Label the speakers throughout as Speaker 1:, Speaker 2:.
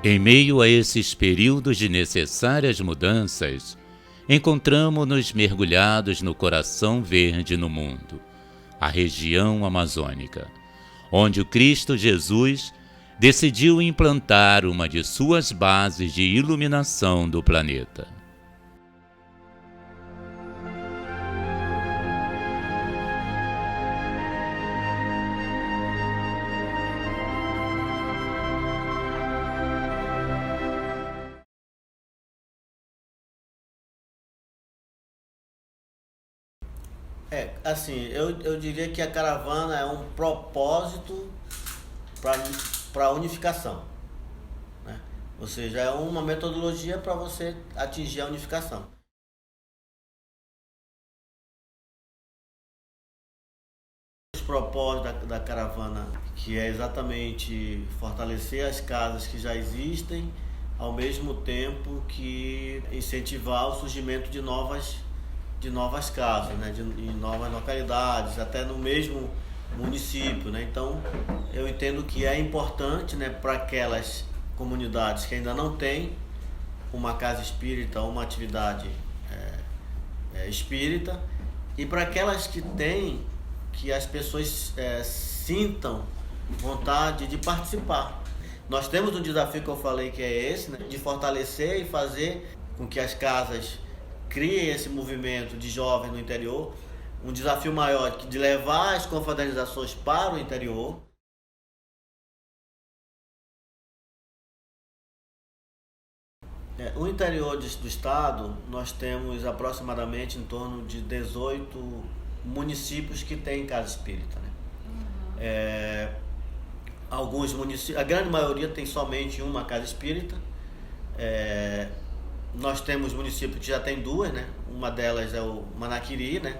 Speaker 1: Em meio a esses períodos de necessárias mudanças, encontramo-nos mergulhados no coração verde no mundo, a região amazônica, onde o Cristo Jesus decidiu implantar uma de suas bases de iluminação do planeta.
Speaker 2: Eu diria que a caravana é um propósito para a unificação, né? Ou seja, é uma metodologia para você atingir a unificação. Os propósitos da caravana, que é exatamente fortalecer as casas que já existem, ao mesmo tempo que incentivar o surgimento de novas casas, né, em novas localidades, até no mesmo município, né? Então, eu entendo que é importante, né, para aquelas comunidades que ainda não têm uma casa espírita, uma atividade espírita, e para aquelas que têm, que as pessoas sintam vontade de participar. Nós temos um desafio que eu falei que é esse, né, de fortalecer e fazer com que as casas criem esse movimento de jovens no interior, um desafio maior de levar as confraternizações para o interior. O interior do estado, nós temos aproximadamente em torno de 18 municípios que têm casa espírita, né? Alguns municípios, a grande maioria tem somente uma casa espírita. Nós temos municípios que já tem duas, né? Uma delas é o Manaquiri, né?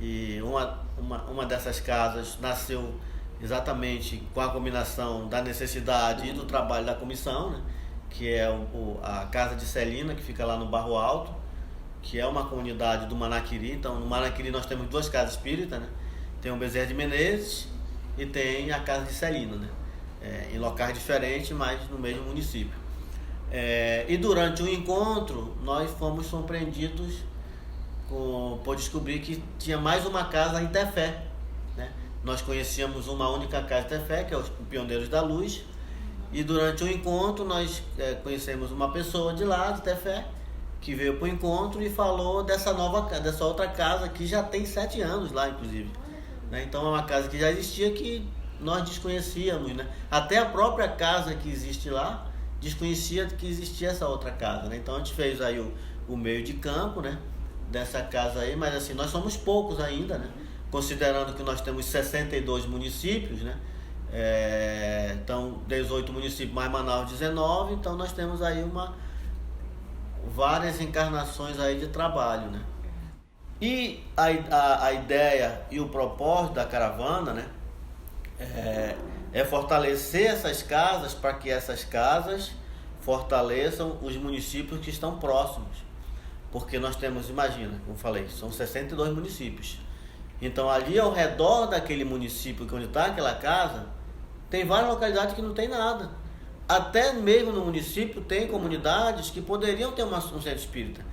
Speaker 2: E uma dessas casas nasceu exatamente com a combinação da necessidade e do trabalho da comissão, né? Que é a Casa de Celina, que fica lá no Barro Alto, que é uma comunidade do Manaquiri. Então, no Manaquiri nós temos duas casas espíritas, né? Tem o Bezerra de Menezes e tem a Casa de Celina, né? Em locais diferentes, mas no mesmo município. E durante o encontro nós fomos surpreendidos por descobrir que tinha mais uma casa em Tefé, né? Nós conhecíamos uma única casa em Tefé, que é os Pioneiros da Luz, e durante o encontro nós conhecemos uma pessoa de lá, de Tefé, que veio para o encontro e falou dessa outra casa que já tem 7 anos lá, inclusive, né? Então é uma casa que já existia, que nós desconhecíamos, né? Até a própria casa que existe lá desconhecia que existia essa outra casa, né? Então a gente fez aí o meio de campo, né, dessa casa aí, mas assim, nós somos poucos ainda, né? Considerando que nós temos 62 municípios, né? Então 18 municípios mais Manaus 19, então nós temos aí várias encarnações aí de trabalho, né? E a ideia e o propósito da caravana, né, é fortalecer essas casas para que essas casas fortaleçam os municípios que estão próximos. Porque nós temos, imagina, como falei, são 62 municípios. Então ali ao redor daquele município onde está aquela casa, tem várias localidades que não tem nada. Até mesmo no município tem comunidades que poderiam ter um centro espírita.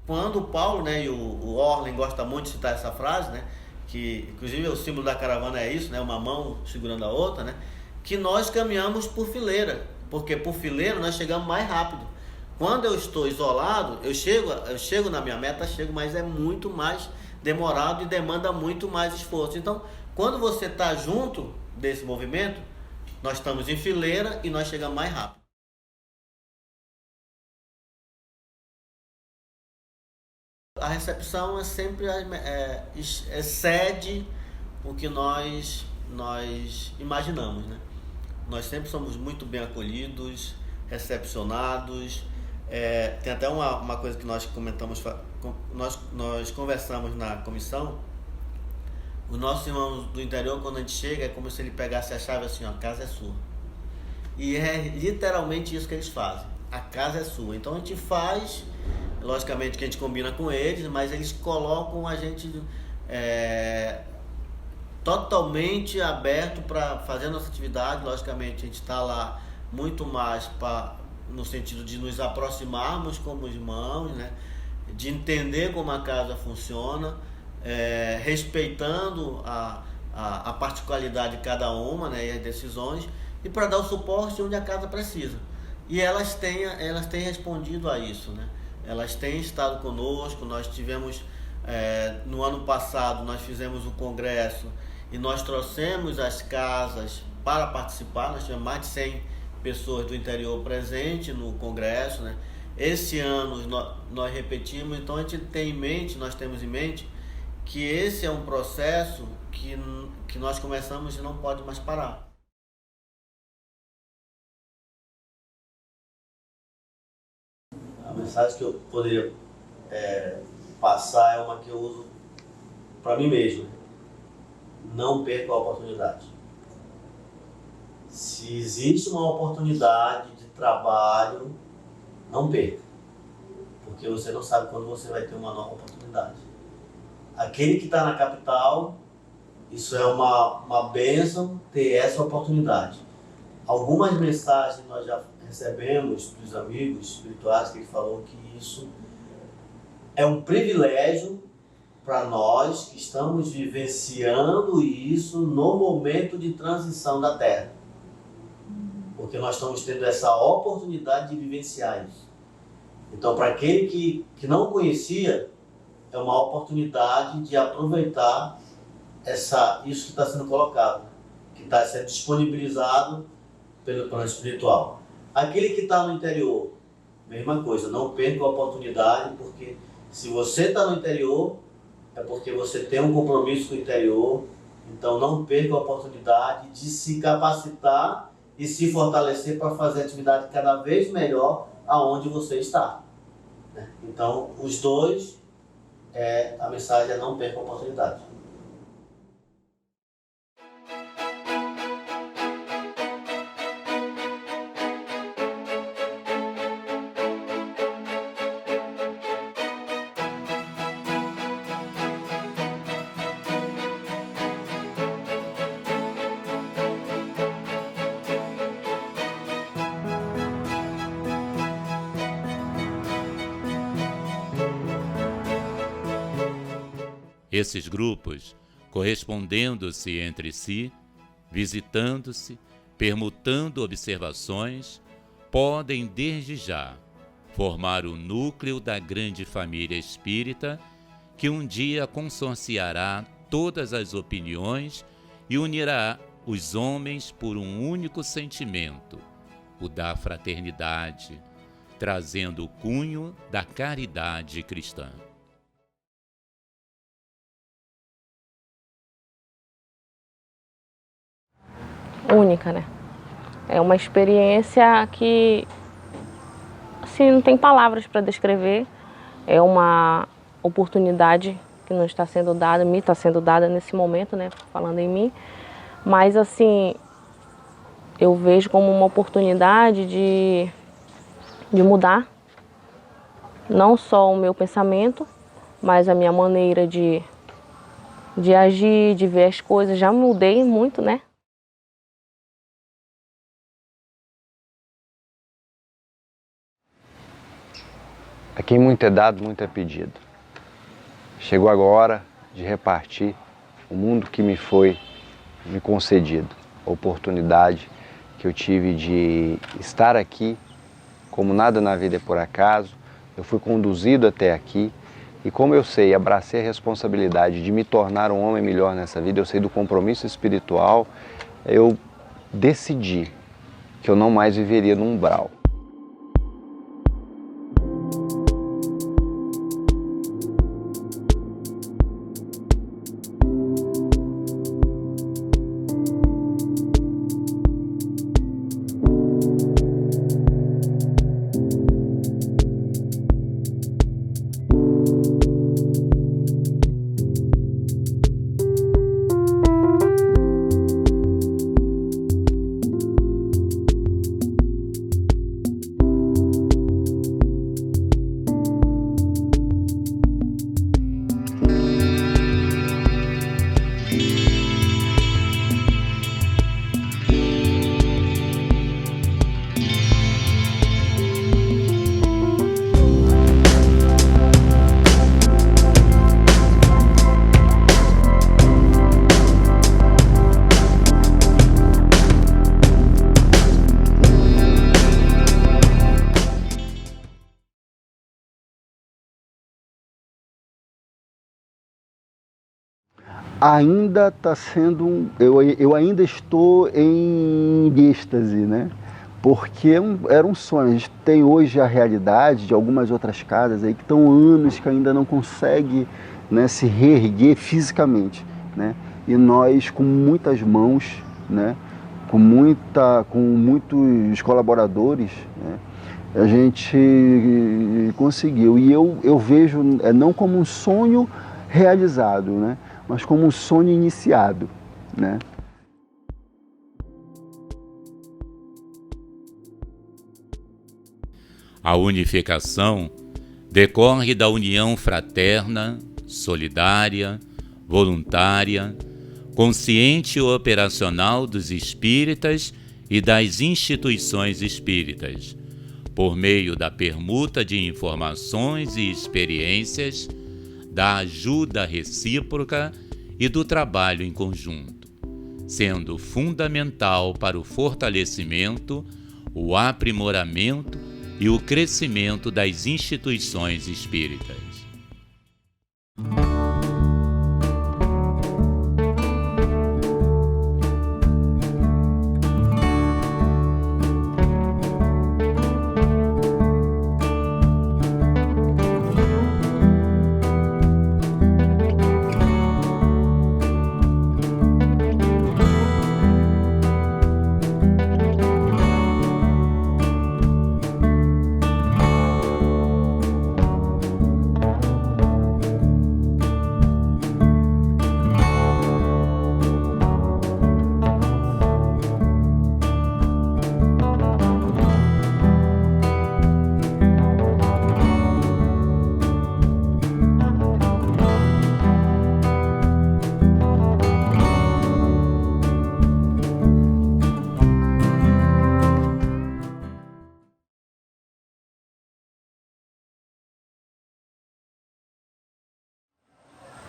Speaker 2: Quando o Paulo, né, e o Orlen gosta muito de citar essa frase, né, que inclusive o símbolo da caravana é isso, né, uma mão segurando a outra, né, que nós caminhamos por fileira, porque por fileira nós chegamos mais rápido. Quando eu estou isolado, eu chego na minha meta, mas é muito mais demorado e demanda muito mais esforço. Então, quando você está junto desse movimento, nós estamos em fileira e nós chegamos mais rápido. A recepção sempre excede o que nós imaginamos, né? Nós sempre somos muito bem acolhidos, recepcionados. Tem até uma coisa que nós comentamos, nós conversamos na comissão. Os nossos irmãos do interior, quando a gente chega, é como se ele pegasse a chave assim, ó, a casa é sua. E é literalmente isso que eles fazem. A casa é sua. Então a gente faz, logicamente que a gente combina com eles, mas eles colocam a gente totalmente aberto para fazer a nossa atividade. Logicamente a gente está lá muito mais para no sentido de nos aproximarmos como irmãos, né? De entender como a casa funciona, respeitando a particularidade de cada uma, né? E as decisões, e para dar o suporte onde a casa precisa. E elas têm respondido a isso, né? Elas têm estado conosco. Nós tivemos, no ano passado, nós fizemos um congresso e nós trouxemos as casas para participar. Nós tivemos mais de 100 pessoas do interior presentes no congresso, né? Esse ano nós repetimos. Então nós temos em mente que esse é um processo que nós começamos e não pode mais parar. A mensagem que eu poderia passar é uma que eu uso para mim mesmo. Não perca a oportunidade. Se existe uma oportunidade de trabalho, não perca. Porque você não sabe quando você vai ter uma nova oportunidade. Aquele que está na capital, isso é uma bênção ter essa oportunidade. Algumas mensagens nós já recebemos dos amigos espirituais que ele falou que isso é um privilégio para nós que estamos vivenciando isso no momento de transição da Terra. Porque nós estamos tendo essa oportunidade de vivenciar isso. Então, para aquele que não conhecia, é uma oportunidade de aproveitar isso que está sendo colocado, que está sendo disponibilizado pelo plano espiritual. Aquele que está no interior, mesma coisa, não perca a oportunidade, porque se você está no interior, é porque você tem um compromisso com o interior. Então não perca a oportunidade de se capacitar e se fortalecer para fazer atividade cada vez melhor aonde você está. Então os dois, a mensagem é não perca a oportunidade.
Speaker 1: Esses grupos, correspondendo-se entre si, visitando-se, permutando observações, podem desde já formar o núcleo da grande família espírita que um dia consorciará todas as opiniões e unirá os homens por um único sentimento, o da fraternidade, trazendo o cunho da caridade cristã.
Speaker 3: Única, né? É uma experiência que, assim, não tem palavras para descrever. É uma oportunidade que nos está sendo dada, me está sendo dada nesse momento, né? Falando em mim. Mas, assim, eu vejo como uma oportunidade de mudar não só o meu pensamento, mas a minha maneira de agir, de ver as coisas. Já mudei muito, né?
Speaker 4: A quem muito é dado, muito é pedido. Chegou agora de repartir o mundo que me foi me concedido, a oportunidade que eu tive de estar aqui, como nada na vida é por acaso. Eu fui conduzido até aqui e, como eu sei, abracei a responsabilidade de me tornar um homem melhor nessa vida, eu sei do compromisso espiritual, eu decidi que eu não mais viveria no umbral.
Speaker 5: ainda está sendo, eu ainda estou em êxtase, né? Porque era um sonho. A gente tem hoje a realidade de algumas outras casas aí que estão anos que ainda não conseguem, né, se reerguer fisicamente, né? E nós, com muitas mãos, né, com muitos colaboradores, né, a gente conseguiu. E eu vejo não como um sonho realizado, né, mas como um sonho iniciado, né?
Speaker 1: A unificação decorre da união fraterna, solidária, voluntária, consciente e operacional dos espíritas e das instituições espíritas, por meio da permuta de informações e experiências, da ajuda recíproca e do trabalho em conjunto, sendo fundamental para o fortalecimento, o aprimoramento e o crescimento das instituições espíritas.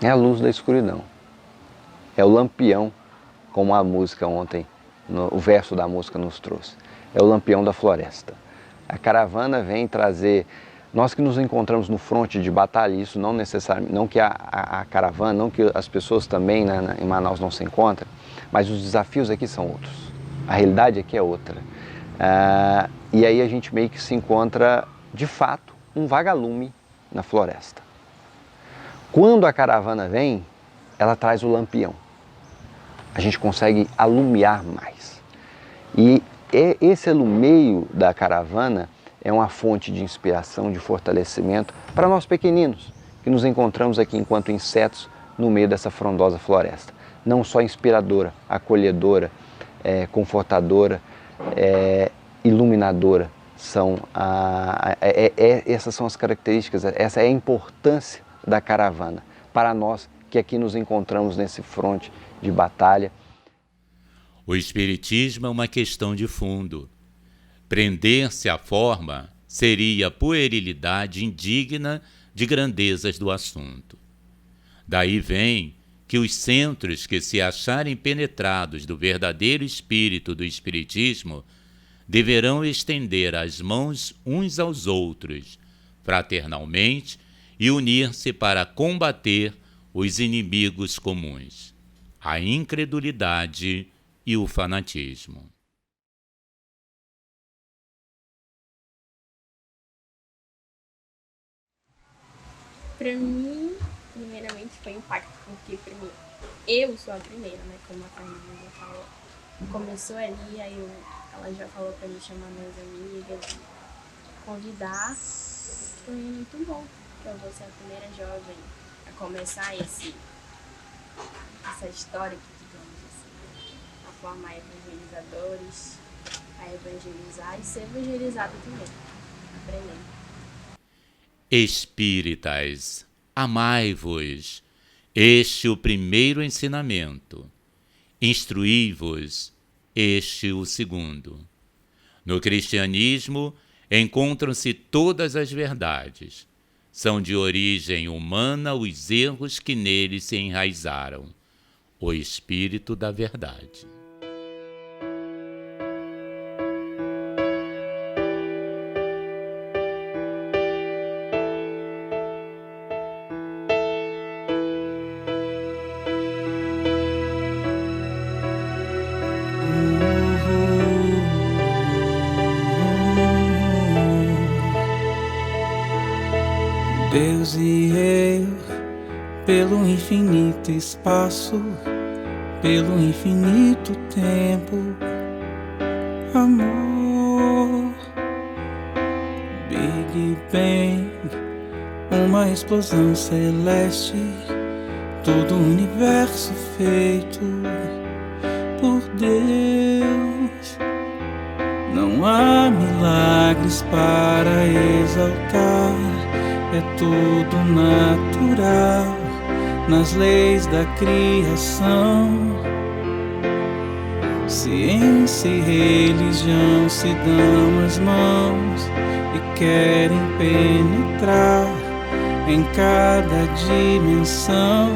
Speaker 4: É a luz da escuridão. É o lampião, como a música ontem, o verso da música nos trouxe. É o lampião da floresta. A caravana vem trazer... Nós que nos encontramos no fronte de batalha, isso não necessariamente, não que a caravana, não que as pessoas também, né, em Manaus não se encontram, mas os desafios aqui são outros. A realidade aqui é outra. E aí a gente meio que se encontra, de fato, um vagalume na floresta. Quando a caravana vem, ela traz o lampião. A gente consegue alumiar mais. E esse alumeio da caravana é uma fonte de inspiração, de fortalecimento para nós pequeninos, que nos encontramos aqui enquanto insetos no meio dessa frondosa floresta. Não só inspiradora, acolhedora, confortadora, iluminadora. Essas são as características, essa é a importância da caravana, para nós que aqui nos encontramos nesse fronte de batalha.
Speaker 1: O Espiritismo é uma questão de fundo. Prender-se à forma seria puerilidade indigna de grandezas do assunto. Daí vem que os centros que se acharem penetrados do verdadeiro espírito do Espiritismo deverão estender as mãos uns aos outros, fraternalmente, e unir-se para combater os inimigos comuns, a incredulidade e o fanatismo.
Speaker 6: Para mim, primeiramente foi um impacto, porque primeiro, eu sou a primeira, né, como a Carmen já falou. Começou ali, aí ela já falou para mim chamar minhas amigas, convidar, foi muito bom. Eu vou ser a primeira jovem a começar essa história, digamos assim, a formar evangelizadores, a evangelizar e ser evangelizado também, aprendendo.
Speaker 1: Espíritas, amai-vos, este o primeiro ensinamento. Instruí-vos, este o segundo. No cristianismo encontram-se todas as verdades. São de origem humana os erros que neles se enraizaram. O Espírito da Verdade.
Speaker 7: pelo infinito espaço, pelo infinito tempo. Amor, Big Bang, uma explosão celeste, todo o universo feito por Deus. Não há milagres para exaltar, é tudo natural nas leis da criação. Ciência e religião se dão as mãos e querem penetrar em cada dimensão.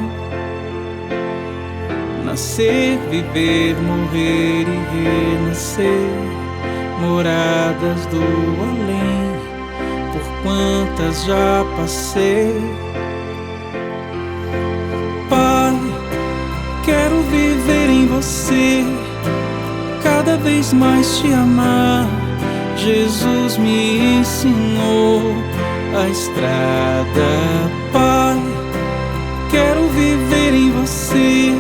Speaker 7: Nascer, viver, morrer e renascer, moradas do além, por quantas já passei. Pai, quero viver em você, cada vez mais te amar. Jesus me ensinou a estrada. Pai, quero viver em você,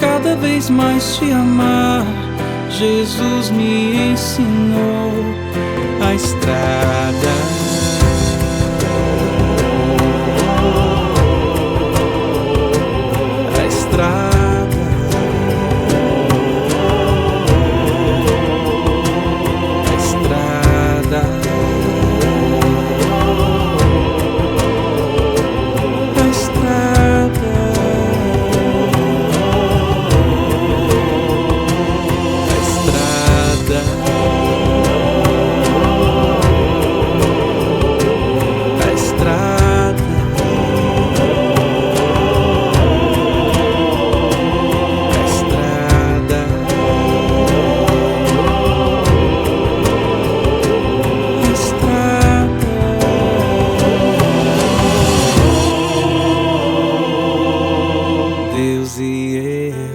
Speaker 7: cada vez mais te amar. Jesus me ensinou a estrada. A estrada. Deus e eu.